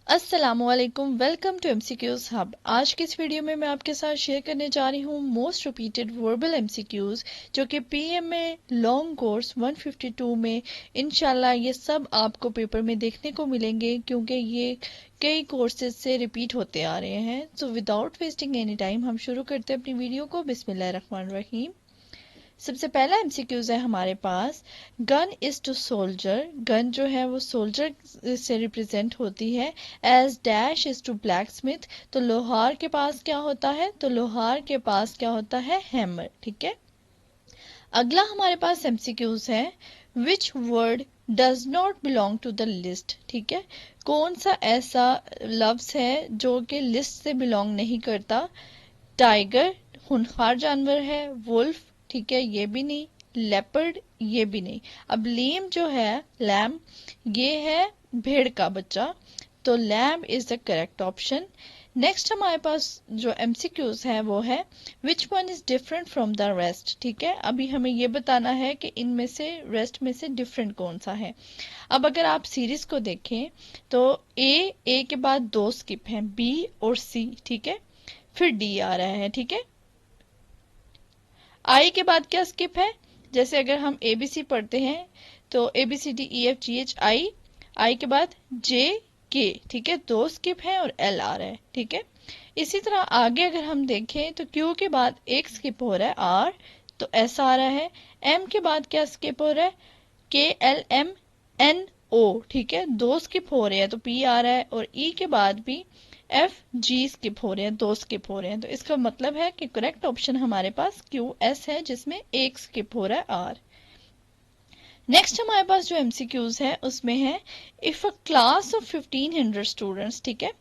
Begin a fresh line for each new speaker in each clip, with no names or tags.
अस्सलामुअलैकुम, welcome to MCQs hub. आज की इस वीडियो में मैं आपके साथ शेयर करने जा रही हूँ मोस्ट रिपीटेड वर्बल एमसीक्यूज, जो कि पीएम में लॉन्ग कोर्स 152 में इंशाल्लाह ये सब आपको पेपर में देखने को मिलेंगे, क्योंकि ये कई कोर्सेज से रिपीट होते आ रहे हैं। So without wasting any time हम शुरू करते हैं अपनी वीडियो को। बिस्मिल्लाहिर्रहमानिर्रहीम। सबसे पहला एमसीक्यूज है हमारे पास, gun is to soldier. Gun जो है वो सोल्जर से रिप्रेजेंट होती है। As dash is to blacksmith, तो लोहार के पास क्या होता है? तो लोहार के पास क्या होता है? हैमर। ठीक है। अगला हमारे पास एमसीक्यूज है, which word does not belong to the list. ठीक है, कौन सा ऐसा लफ्ज है जो कि लिस्ट से बिलोंग नहीं करता? टाइगर खूंखार जानवर है। वुल्फ, ठीक है, ये भी नहीं। लेपर्ड, ये भी नहीं। अब लेम जो है, लैम, ये है भेड़ का बच्चा, तो lamb is the correct option. Next हमारे पास जो एमसीक्यूज है वो है, which one is different from the rest. ठीक है, अभी हमें ये बताना है कि इनमें से रेस्ट में से डिफरेंट कौन सा है। अब अगर आप सीरीज को देखें तो ए के बाद दो स्किप हैं, बी और सी। ठीक है, फिर डी आ रहा है। ठीक है, आई के बाद क्या स्किप है? जैसे अगर हम एबीसी पढ़ते हैं तो A B C D E F G H I, I के बाद जे के। ठीक है, दो स्किप है और एल आ रहा है। ठीक है, इसी तरह आगे अगर हम देखें तो क्यू के बाद एक स्किप हो रहा है, आर, तो एस आ रहा है। एम के बाद क्या स्किप हो रहा है? के एल एम एन ओ। ठीक है, दो स्किप हो रहे हैं तो पी आ रहा है। और ई के बाद भी एफ जी स्किप हो रहे हैं, दो स्किप हो रहे हैं, तो इसका मतलब है कि करेक्ट ऑप्शन हमारे पास क्यू एस है, जिसमें एक स्किप हो रहा है, आर। नेक्स्ट हमारे पास जो एमसीक्यूज है उसमें है, if a class of 1500 students. ठीक है,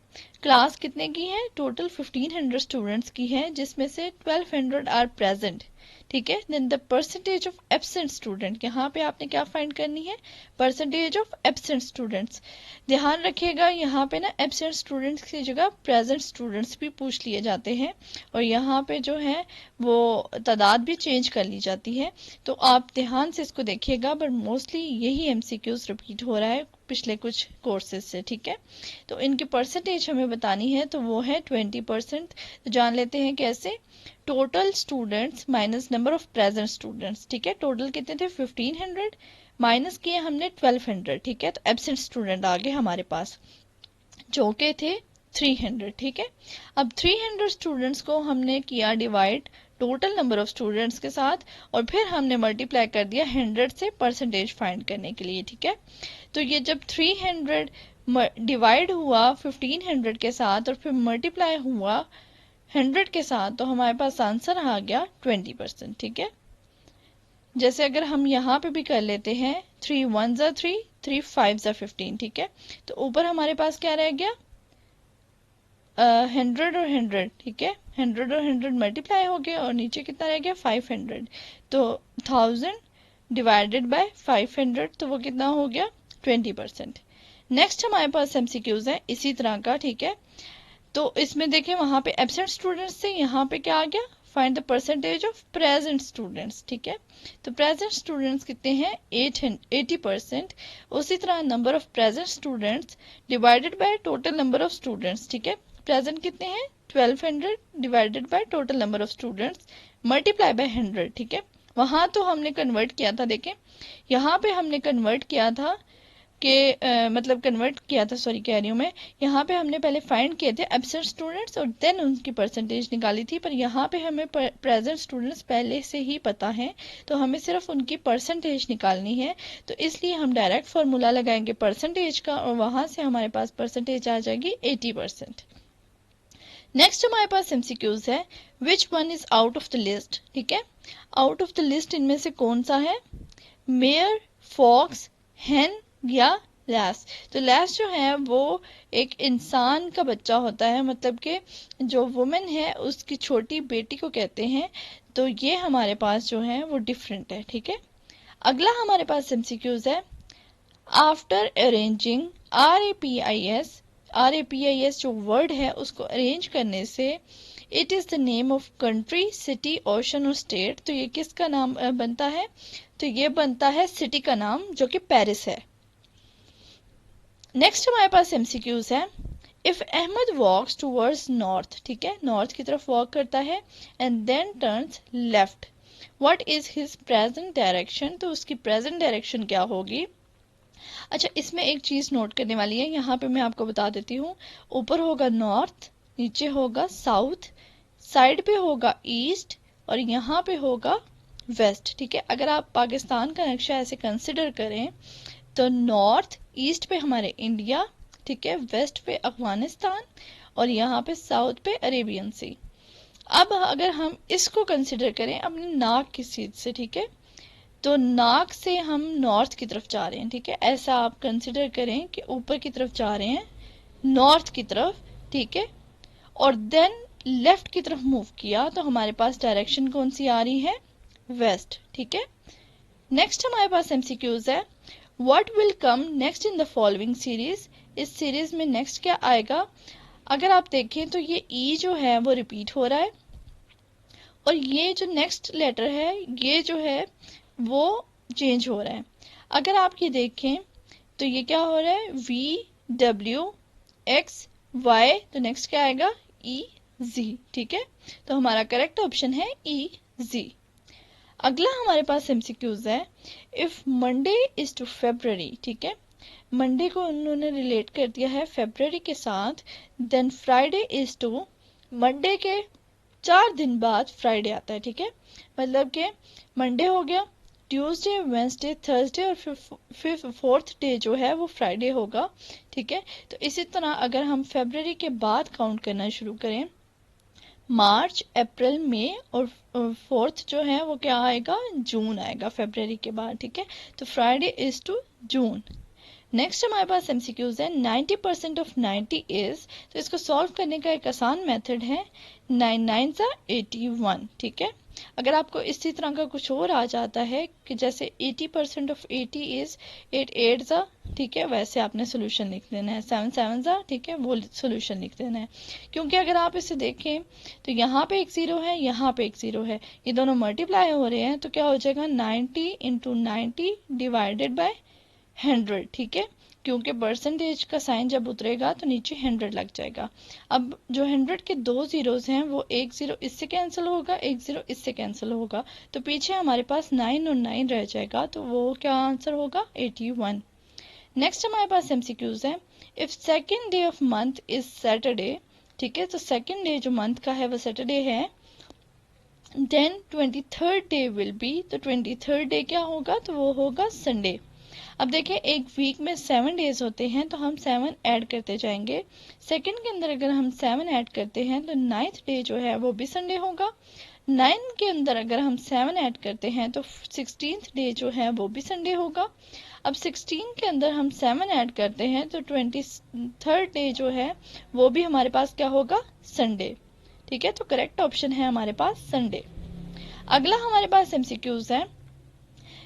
क्लास कितने की है? टोटल 1500 स्टूडेंट्स की है, जिसमें से 1200 आर प्रेजेंट। ठीक है, then the percentage of absent student, यहाँ पे आपने क्या फाइंड करनी है? Percentage of absent students. ध्यान रखिएगा, यहाँ पे ना एब्सेंट स्टूडेंट्स की जगह प्रेजेंट स्टूडेंट्स भी पूछ लिए जाते हैं, और यहाँ पे जो है वो तादाद भी चेंज कर ली जाती है। तो आप ध्यान से इसको देखिएगा, बट मोस्टली यही एमसीक्यूज रिपीट हो रहा है पिछले कुछ कोर्सेज से। ठीक है, तो इनकी परसेंटेज हमें बतानी है, तो वो है 20%। तो जान लेते हैं कैसे। Total students minus number of present students. ठीक है, टोटल कितने थे? 1500, माइनस किए हमने 1200। ठीक है, तो एब्सेंट स्टूडेंट आ गए हमारे पास, जो के थे 300। ठीक है, अब 300 स्टूडेंट्स को हमने किया divide total number of students के साथ, और फिर हमने मल्टीप्लाई कर दिया 100 से परसेंटेज फाइंड करने के लिए। ठीक है, तो ये जब 300 डिवाइड हुआ 1500 के साथ और फिर मल्टीप्लाई हुआ 100 के साथ, तो हमारे पास आंसर आ गया 20%। ठीक है, जैसे अगर हम यहाँ पे भी कर लेते हैं, 3 1 ज़ा 3, 3 5 ज़ा 15। ठीक है, तो ऊपर हमारे पास क्या रह गया? 100 और 100। ठीक है, 100 और 100 मल्टीप्लाई हो गए, और नीचे कितना रह गया? 500। तो 1000 डिवाइडेड बाय 500, तो वो कितना हो गया? 20%। नेक्स्ट हमारे पास एमसीक्यूज है इसी तरह का। ठीक है, तो इसमें देखें, वहां पे एब्सेंट स्टूडेंट्स से, यहाँ पे क्या आ गया? Find the percentage of present students. ठीक है, तो प्रेजेंट स्टूडेंट्स कितने हैं? 80%। उसी तरह number of present students divided by total number of students. ठीक है, प्रेजेंट कितने हैं? 1200 divided by total number of students multiply by 100। ठीक है, वहां तो हमने कन्वर्ट किया था, देखें यहाँ पे हमने कन्वर्ट किया था कि मतलब कन्वर्ट किया था, सॉरी कह रही हूँ मैं, यहाँ पे हमने पहले फाइंड किए थे एब्सेंट स्टूडेंट्स और देन उनकी परसेंटेज निकाली थी, पर यहाँ पे हमें प्रेजेंट स्टूडेंट्स पहले से ही पता है, तो हमें सिर्फ उनकी परसेंटेज निकालनी है। तो इसलिए हम डायरेक्ट फार्मूला लगाएंगे परसेंटेज का, और वहां से हमारे पास परसेंटेज आ जाएगी 80%। नेक्स्ट हमारे पास एमसीक्यूज है, which one is out of the list. ठीक है, आउट ऑफ द लिस्ट इनमें से कौन सा है? मेयर, फॉक्स, हेन या लैस। तो लैस जो है वो एक इंसान का बच्चा होता है, मतलब कि जो वुमेन है उसकी छोटी बेटी को कहते हैं। तो ये हमारे पास जो है वो डिफरेंट है। ठीक है, अगला हमारे पास एमसीक्यूज है, after arranging, R A P I S जो वर्ड है उसको अरेंज करने से, it is the name of country, city, ocean और स्टेट। तो ये किसका नाम बनता है? तो ये बनता है सिटी का नाम, जो कि पेरिस है। नेक्स्ट हमारे पास एमसीक्यूज है, if Ahmed walks towards north, ठीक है, नॉर्थ की तरफ वॉक करता है, and then turns left, what is his present direction, तो उसकी प्रेजेंट डायरेक्शन क्या होगी। अच्छा, इसमें एक चीज नोट करने वाली है, यहाँ पे मैं आपको बता देती हूँ। ऊपर होगा नॉर्थ, नीचे होगा साउथ, साइड पे होगा ईस्ट, और यहाँ पे होगा वेस्ट, ठीक है। अगर आप पाकिस्तान का नक्शा ऐसे कंसिडर करें तो नॉर्थ ईस्ट पे हमारे इंडिया, ठीक है, वेस्ट पे अफगानिस्तान, और यहाँ पे साउथ पे अरेबियन सी। अब अगर हम इसको कंसिडर करें अपने नाक की सीध से, ठीक है, तो नाक से हम नॉर्थ की तरफ जा रहे हैं, ठीक है, ऐसा आप कंसिडर करें कि ऊपर की तरफ जा रहे हैं, नॉर्थ की तरफ, ठीक है, और देन लेफ्ट की तरफ मूव किया तो हमारे पास डायरेक्शन कौन सी आ रही है, वेस्ट, ठीक है। नेक्स्ट हमारे पास एमसीक्यूज है, what will come next in the following series, इस सीरीज में नेक्स्ट क्या आएगा। अगर आप देखें तो ये ई जो है वो रिपीट हो रहा है, और ये जो नेक्स्ट लेटर है ये जो है वो चेंज हो रहा है। अगर आप ये देखें तो ये क्या हो रहा है, वी डब्ल्यू एक्स वाई, तो नेक्स्ट क्या आएगा, ई जी, ठीक है। तो हमारा करेक्ट ऑप्शन है ई जी। अगला हमारे पास एमसीक्यूज है, if Monday is two February, ठीक है, मंडे को उन्होंने रिलेट कर दिया है फेब्रवरी के साथ, then Friday is two, Monday के 4 दिन बाद फ्राइडे आता है, ठीक है, मतलब कि मंडे हो गया, ट्यूसडे, वेंसडे, थर्सडे, और फिर फोर्थ डे जो है वो फ्राइडे होगा, ठीक है। तो इसी तरह अगर हम फेब्रवरी के बाद काउंट करना शुरू करें, मार्च, अप्रैल, मई, और फोर्थ जो है वो क्या आएगा, जून आएगा फेब्रवरी के बाद, ठीक है। तो Friday is two June. Next हमारे पास एमसीक्यूज है, 90% ऑफ 90 इज, तो इसको सॉल्व करने का एक आसान मेथड है, 9 9 81, ठीक है। अगर आपको इसी तरह का कुछ और आ जाता है कि जैसे 80% ऑफ 80 इज 8 8, ठीक है, वैसे आपने सोल्यूशन लिख देना है, 7 7, ठीक है, वो सोल्यूशन लिख देना है। क्योंकि अगर आप इसे देखें तो यहाँ पे एक जीरो है, यहाँ पे एक जीरो है, ये दोनों मल्टीप्लाई हो रहे हैं, तो क्या हो जाएगा, 90 इंटू 90 डिवाइडेड बाय 100, ठीक है, क्योंकि परसेंटेज का साइन जब उतरेगा तो नीचे 100 लग जाएगा। अब जो 100 के दो जीरोस हैं वो एक जीरो इससे कैंसिल होगा, एक जीरो इससे कैंसिल होगा, तो पीछे हमारे पास 9 और 9 रह जाएगा, तो वो क्या आंसर होगा, 81। नेक्स्ट हमारे पास एमसीक्यूज है, if second day of month is Saturday, ठीक है, तो सेकेंड डे जो मंथ का है वो सैटरडे है, then 23rd day will be, तो 23rd डे क्या होगा, तो वो होगा संडे। अब देखें एक वीक में 7 डेज होते हैं, तो हम 7 ऐड करते जाएंगे, सेकंड के अंदर अगर हम 7 ऐड करते हैं तो 9th डे जो है वो भी संडे होगा, 9 के अंदर अगर हम 7 ऐड करते हैं तो 16th डे जो है वो भी संडे होगा। अब 16 के अंदर हम 7 ऐड करते हैं तो 23rd डे जो है वो भी हमारे पास क्या होगा, संडे, ठीक है। तो करेक्ट ऑप्शन है हमारे पास संडे। अगला हमारे पास एमसीक्यूज है,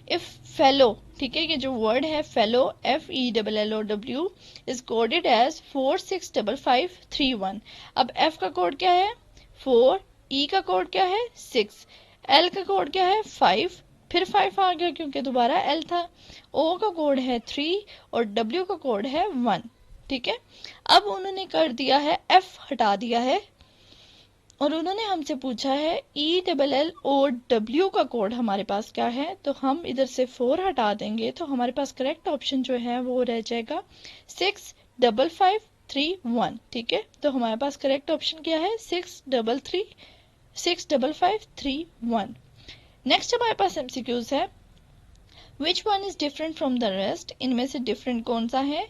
इफ फेलो, ठीक है, ये जो वर्ड है fellow, FELLOW is coded as 465531। अब F का कोड क्या है 4, E का कोड क्या है 6, L का कोड क्या है 5, फिर 5 आ गया क्योंकि दोबारा L था, O का कोड है 3 और W का कोड है 1, ठीक है। अब उन्होंने कर दिया है F हटा दिया है और उन्होंने हमसे पूछा है ELLOW का कोड हमारे पास क्या है, तो हम इधर से 4 हटा देंगे तो हमारे पास करेक्ट ऑप्शन जो है वो रह जाएगा 65531, ठीक है। तो हमारे पास करेक्ट ऑप्शन क्या है 65531। नेक्स्ट हमारे पास एमसीक्यूज है, which one is different from the rest, इनमें से डिफरेंट कौन सा है,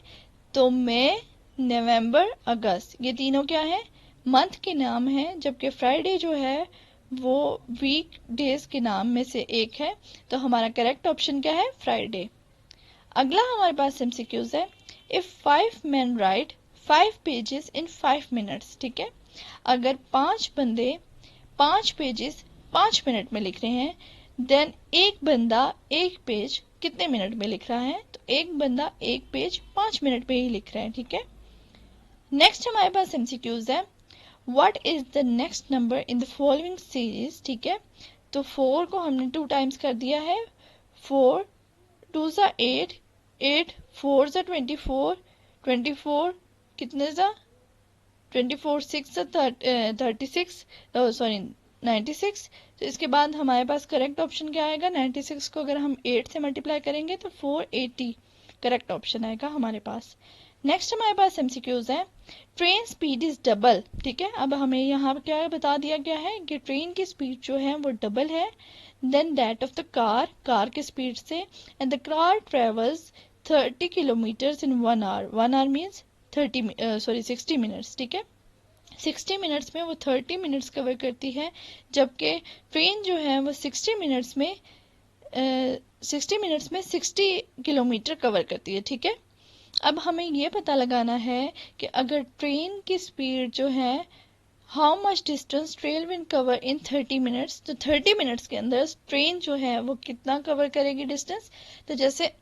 तो मई, नवंबर, अगस्त, ये तीनों क्या है, मंथ के नाम है, जबकि फ्राइडे जो है वो वीक डेज के नाम में से एक है, तो हमारा करेक्ट ऑप्शन क्या है, फ्राइडे। अगला हमारे पास एमसीक्यूज है, if 5 men right 5 pages in 5 minutes, ठीक है, अगर 5 बंदे 5 पेजेस 5 मिनट में लिख रहे हैं, देन एक बंदा एक पेज कितने मिनट में लिख रहा है, तो एक बंदा एक पेज 5 मिनट में ही लिख रहा है, ठीक है। नेक्स्ट हमारे पास एमसीक्यूज है, what is the next number in the following series, ठीक है, तो 4 को हमने 2 टाइम्स कर दिया है, 4 2 8, 8 4 24, 24 कितने 24 6 36, सॉरी 96। तो इसके बाद हमारे पास करेक्ट ऑप्शन क्या आएगा, 96 को अगर हम 8 से मल्टीप्लाई करेंगे तो 480 करेक्ट ऑप्शन आएगा हमारे पास। नेक्स्ट हमारे पास एमसीक्यूज है, ट्रेन स्पीड इज डबल। ठीक है, अब हमें यहाँ क्या बता दिया गया है कि ट्रेन की स्पीड जो है वो डबल है then that of the car, car की स्पीड से, and the car travels 30 kilometres in 1 hour. 1 hour means 60 minutes. ठीक है, 60 मिनट्स में वो 30 मिनट्स कवर करती है, जबकि ट्रेन जो है वो 60 मिनट्स में 60 किलोमीटर कवर करती है। ठीक है, अब हमें ये पता लगाना है कि अगर ट्रेन की स्पीड जो है how much distance train will cover in 30 minutes, तो 30 मिनट्स के अंदर ट्रेन जो है वो कितना कवर करेगी डिस्टेंस। तो जैसे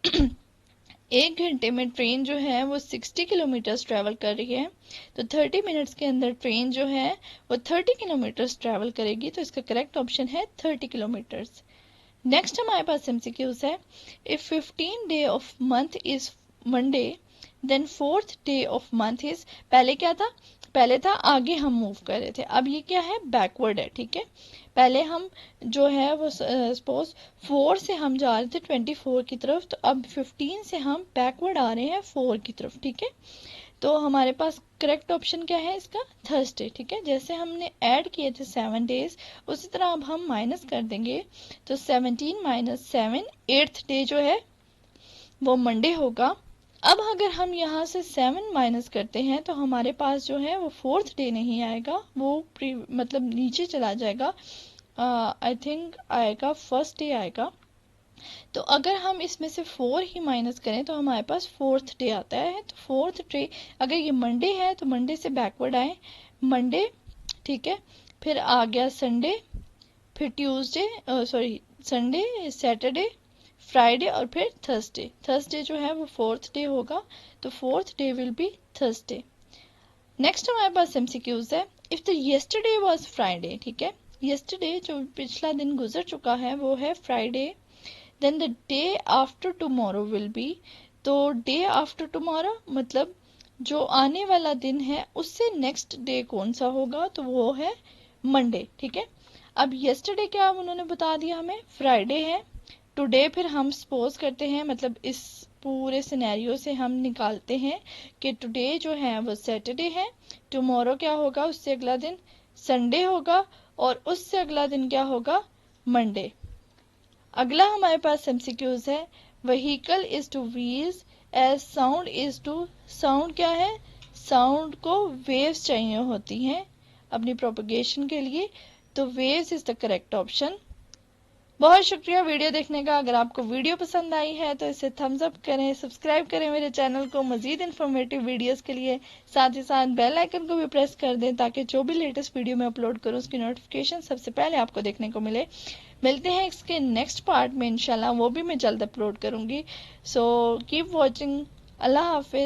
1 घंटे में ट्रेन जो है वो 60 किलोमीटर्स ट्रैवल कर रही है, तो 30 मिनट्स के अंदर ट्रेन जो है वो 30 किलोमीटर्स ट्रैवल करेगी। तो इसका करेक्ट ऑप्शन है 30 किलोमीटर्स। नेक्स्ट हमारे पास एमसीक्यूज है, if 15 day of month is Monday then 4th day of month is, पहले क्या था, पहले था आगे हम मूव कर रहे थे, अब ये क्या है, बैकवर्ड है। ठीक है, पहले हम जो है वो सपोज 4 से हम जा रहे थे 24 की तरफ, तो अब 15 से हम बैकवर्ड आ रहे हैं 4 की तरफ। ठीक है, तो हमारे पास करेक्ट ऑप्शन क्या है इसका, थर्सडे। ठीक है, जैसे हमने ऐड किए थे 7 डेज, उसी तरह अब हम माइनस कर देंगे, तो 17 माइनस 7 8th डे जो है वो मंडे होगा। अब अगर हम यहाँ से 7 माइनस करते हैं तो हमारे पास जो है वो 4th डे नहीं आएगा, वो मतलब नीचे चला जाएगा, आई थिंक आएगा 1st डे आएगा। तो अगर हम इसमें से 4 ही माइनस करें तो हमारे पास 4th डे आता है। तो 4th डे अगर ये मंडे है तो मंडे से बैकवर्ड आए, मंडे, ठीक है, फिर आ गया संडे, फिर Tuesday, sorry Sunday, Saturday, Friday और फिर थर्सडे। थर्सडे जो है वो 4th डे होगा, तो 4th day will be Thursday. Next हमारे पास एमसीक्यूज है, if the yesterday was Friday. ठीक है, यस्टरडे जो पिछला दिन गुजर चुका है वो है Friday, then the day after tomorrow will be, तो डे आफ्टर टुमारो मतलब जो आने वाला दिन है उससे नेक्स्ट डे कौन सा होगा, तो वो है मंडे। ठीक है, अब यस्टरडे क्या उन्होंने बता दिया हमें, फ्राइडे है। टुडे फिर हम सपोज करते हैं, मतलब इस पूरे सिनेरियो से हम निकालते हैं कि टुडे जो है वो सैटरडे है, टुमारो क्या होगा, उससे अगला दिन संडे होगा, और उससे अगला दिन क्या होगा, मंडे। अगला हमारे पास एमसीक्यूज है, vehicle is to wheels as sound is to, sound क्या है, साउंड को वेव्स चाहिए होती हैं अपनी प्रोपगेशन के लिए, तो waves is the correct option. बहुत शुक्रिया वीडियो देखने का। अगर आपको वीडियो पसंद आई है तो इसे थम्स अप करें, सब्सक्राइब करें मेरे चैनल को मजीद इन्फॉर्मेटिव वीडियोस के लिए, साथ ही साथ बेल आइकन को भी प्रेस कर दें ताकि जो भी लेटेस्ट वीडियो मैं अपलोड करूं उसकी नोटिफिकेशन सबसे पहले आपको देखने को मिले। मिलते हैं इसके नेक्स्ट पार्ट में इंशाल्लाह, वो भी मैं जल्द अपलोड करूंगी। सो कीप वॉचिंग, अल्लाह हाफिज।